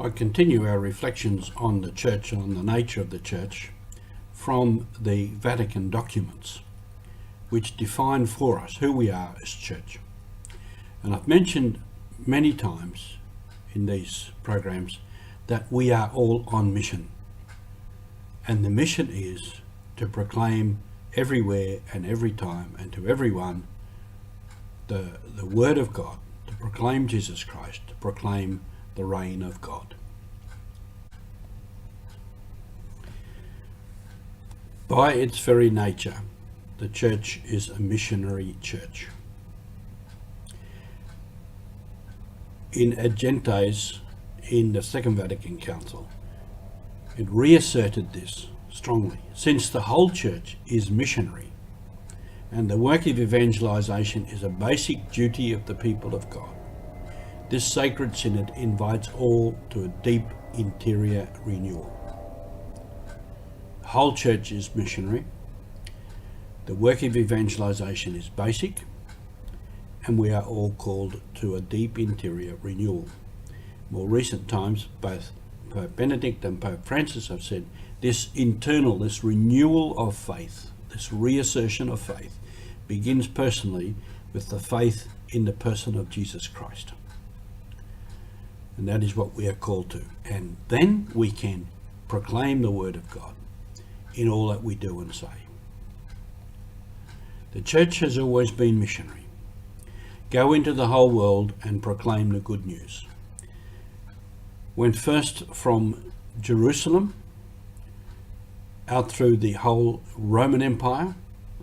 I continue our reflections on the church, on the nature of the church, from the Vatican documents, which define for us who we are as church. And I've mentioned many times in these programs that we are all on mission. And the mission is to proclaim everywhere and every time and to everyone the Word of God, to proclaim Jesus Christ, to proclaim the reign of God. By its very nature, the church is a missionary church. In Ad Gentes, in the Second Vatican Council, it reasserted this strongly. Since the whole church is missionary, and the work of evangelization is a basic duty of the people of God, this sacred synod invites all to a deep interior renewal. The whole church is missionary. The work of evangelization is basic, and we are all called to a deep interior renewal. More recent times, both Pope Benedict and Pope Francis have said this renewal of faith, this reassertion of faith, begins personally with the faith in the person of Jesus Christ. And that is what we are called to. And then we can proclaim the Word of God in all that we do and say. The church has always been missionary. Go into the whole world and proclaim the good news. Went first from Jerusalem out through the whole Roman Empire,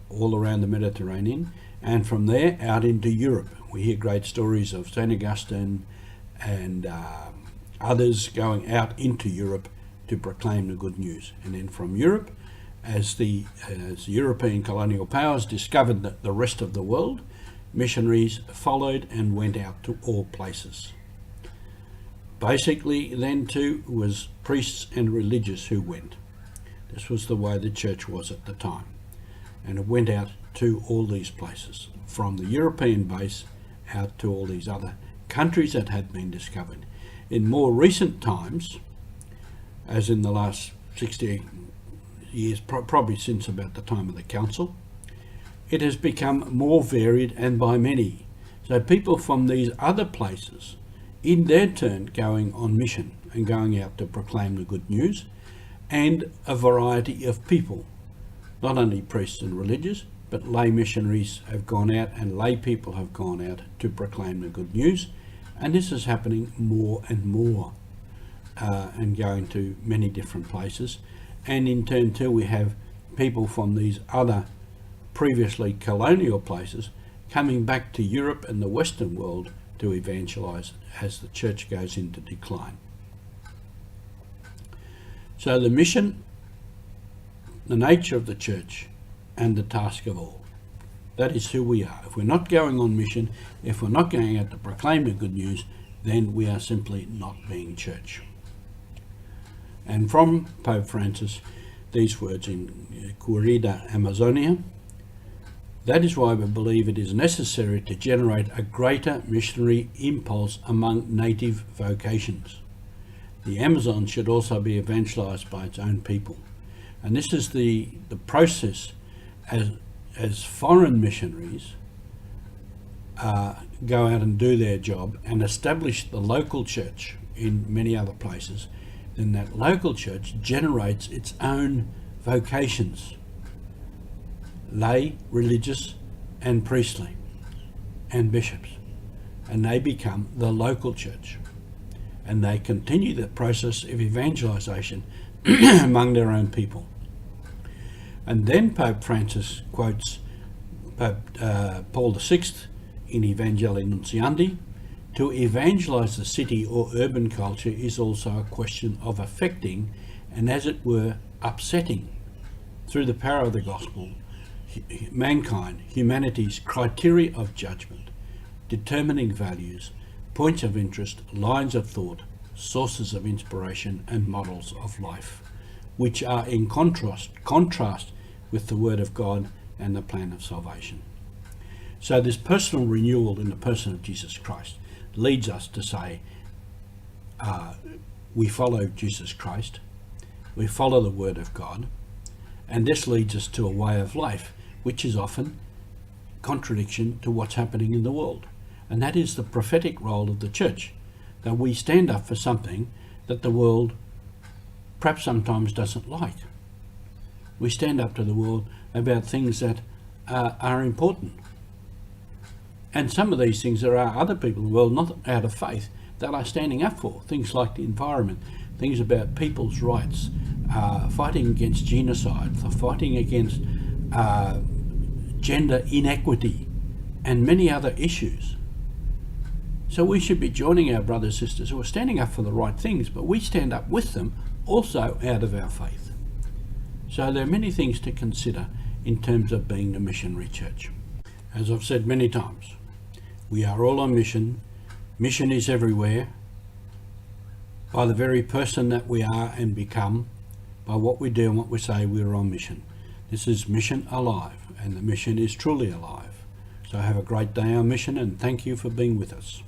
all around the Mediterranean, and from there out into Europe. We hear great stories of St. Augustine and others going out into Europe to proclaim the good news. And then from Europe, as the European colonial powers discovered the rest of the world, missionaries followed and went out to all places. Basically then too was priests and religious who went. This was the way the church was at the time. And it went out to all these places, from the European base out to all these other countries that had been discovered. In more recent times, as in the last 60 years, probably since about the time of the Council, it has become more varied and by many. So people from these other places, in their turn, going on mission and going out to proclaim the good news, and a variety of people, not only priests and religious, but lay missionaries have gone out and lay people have gone out to proclaim the good news. And this is happening more and more and going to many different places. And in turn too, we have people from these other previously colonial places coming back to Europe and the Western world to evangelize as the church goes into decline. So the mission, the nature of the church, and the task of all. That is who we are. If we're not going on mission, if we're not going out to proclaim the good news, then we are simply not being church. And from Pope Francis, these words in Querida Amazonia, that is why we believe it is necessary to generate a greater missionary impulse among native vocations. The Amazon should also be evangelized by its own people. And this is the process as foreign missionaries go out and do their job and establish the local church in many other places. Then that local church generates its own vocations, lay, religious and priestly, and bishops, and they become the local church, and they continue the process of evangelization among their own people. And then Pope Francis quotes Pope Paul VI in Evangelii Nuntiandi, to evangelize the city or urban culture is also a question of affecting and, as it were, upsetting, through the power of the gospel, mankind, humanity's criteria of judgment, determining values, points of interest, lines of thought, sources of inspiration and models of life, which are in contrast with the Word of God and the plan of salvation. So this personal renewal in the person of Jesus Christ leads us to say, we follow Jesus Christ, we follow the Word of God, and this leads us to a way of life which is often contradiction to what's happening in the world. And that is the prophetic role of the church, that we stand up for something that the world perhaps sometimes doesn't like. We stand up to the world about things that are important. And some of these things, there are other people in the world, not out of faith, that are standing up for. Things like the environment, things about people's rights, fighting against genocide, fighting against gender inequity, and many other issues. So we should be joining our brothers and sisters who are standing up for the right things, but we stand up with them also out of our faith. So there are many things to consider in terms of being a missionary church. As I've said many times, we are all on mission. Mission is everywhere. By the very person that we are and become, by what we do and what we say, we're on mission. This is Mission Alive, and the mission is truly alive. So have a great day on mission, and thank you for being with us.